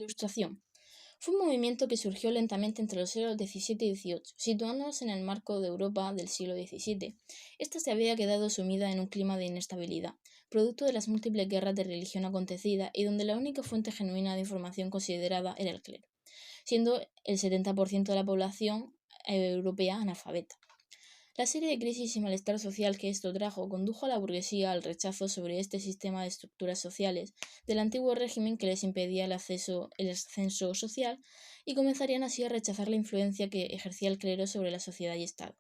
Ilustración. Fue un movimiento que surgió lentamente entre los siglos XVII y XVIII, situándonos en el marco de Europa del siglo XVII. Esta se había quedado sumida en un clima de inestabilidad, producto de las múltiples guerras de religión acontecidas y donde la única fuente genuina de información considerada era el clero, siendo el 70% de la población europea analfabeta. La serie de crisis y malestar social que esto trajo condujo a la burguesía al rechazo sobre este sistema de estructuras sociales del antiguo régimen que les impedía el ascenso social y comenzarían así a rechazar la influencia que ejercía el clero sobre la sociedad y Estado.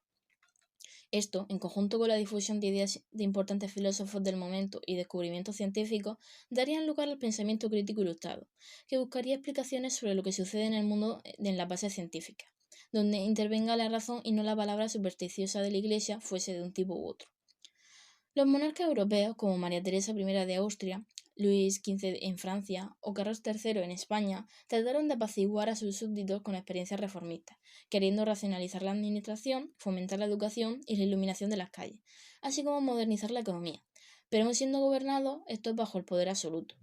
Esto, en conjunto con la difusión de ideas de importantes filósofos del momento y descubrimientos científicos, darían lugar al pensamiento crítico ilustrado, que buscaría explicaciones sobre lo que sucede en el mundo en la base científica, donde intervenga la razón y no la palabra supersticiosa de la Iglesia, fuese de un tipo u otro. Los monarcas europeos, como María Teresa I de Austria, Luis XV en Francia o Carlos III en España, trataron de apaciguar a sus súbditos con experiencias reformistas, queriendo racionalizar la administración, fomentar la educación y la iluminación de las calles, así como modernizar la economía, pero aun siendo gobernados, estos bajo el poder absoluto.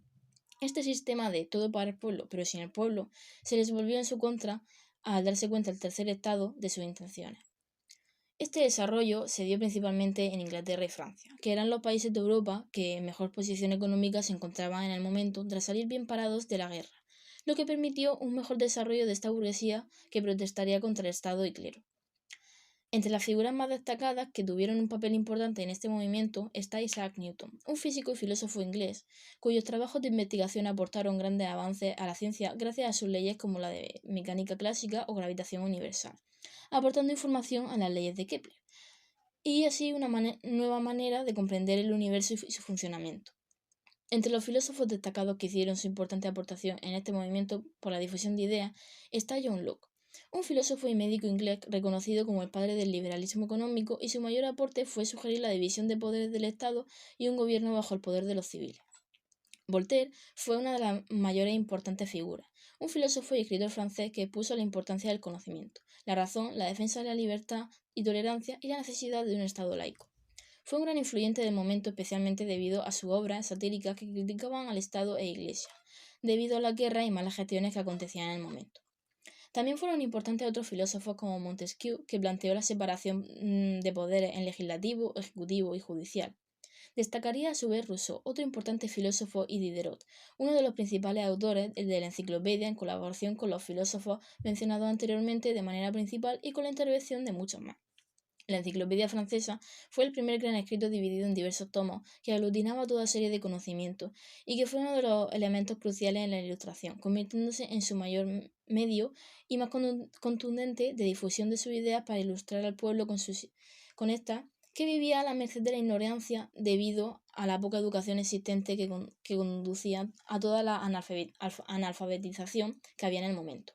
Este sistema de todo para el pueblo, pero sin el pueblo, se les volvió en su contra al darse cuenta el tercer estado de sus intenciones. Este desarrollo se dio principalmente en Inglaterra y Francia, que eran los países de Europa que en mejor posición económica se encontraban en el momento tras salir bien parados de la guerra, lo que permitió un mejor desarrollo de esta burguesía que protestaría contra el Estado y clero. Entre las figuras más destacadas que tuvieron un papel importante en este movimiento está Isaac Newton, un físico y filósofo inglés, cuyos trabajos de investigación aportaron grandes avances a la ciencia gracias a sus leyes como la de mecánica clásica o gravitación universal, aportando información a las leyes de Kepler, y así una nueva manera de comprender el universo y su funcionamiento. Entre los filósofos destacados que hicieron su importante aportación en este movimiento por la difusión de ideas está John Locke, un filósofo y médico inglés reconocido como el padre del liberalismo económico, y su mayor aporte fue sugerir la división de poderes del Estado y un gobierno bajo el poder de los civiles. Voltaire fue una de las mayores e importantes figuras, un filósofo y escritor francés que expuso la importancia del conocimiento, la razón, la defensa de la libertad y tolerancia y la necesidad de un Estado laico. Fue un gran influyente del momento, especialmente debido a sus obras satíricas que criticaban al Estado e Iglesia, debido a la guerra y malas gestiones que acontecían en el momento. También fueron importantes otros filósofos como Montesquieu, que planteó la separación de poderes en legislativo, ejecutivo y judicial. Destacaría a su vez Rousseau, otro importante filósofo, y Diderot, uno de los principales autores de la enciclopedia, en colaboración con los filósofos mencionados anteriormente de manera principal y con la intervención de muchos más. La enciclopedia francesa fue el primer gran escrito dividido en diversos tomos que aglutinaba toda serie de conocimientos y que fue uno de los elementos cruciales en la Ilustración, convirtiéndose en su mayor medio y más contundente de difusión de sus ideas para ilustrar al pueblo con esta que vivía a la merced de la ignorancia debido a la poca educación existente que conducía a toda la analfabetización que había en el momento.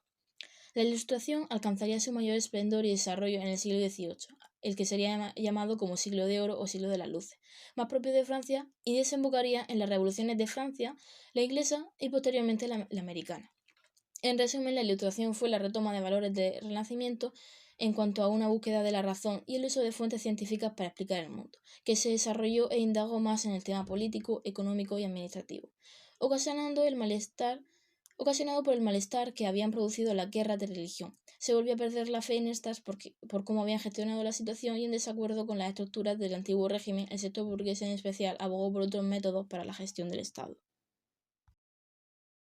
La Ilustración alcanzaría su mayor esplendor y desarrollo en el siglo XVIII, el que sería llamado como siglo de oro o siglo de las luces, más propio de Francia, y desembocaría en las revoluciones de Francia, la inglesa y posteriormente la americana. En resumen, la Ilustración fue la retoma de valores del Renacimiento en cuanto a una búsqueda de la razón y el uso de fuentes científicas para explicar el mundo, que se desarrolló e indagó más en el tema político, económico y administrativo, ocasionado por el malestar que habían producido las guerras de religión. Se volvió a perder la fe en estas por cómo habían gestionado la situación, y en desacuerdo con las estructuras del antiguo régimen, el sector burgués en especial abogó por otros métodos para la gestión del Estado.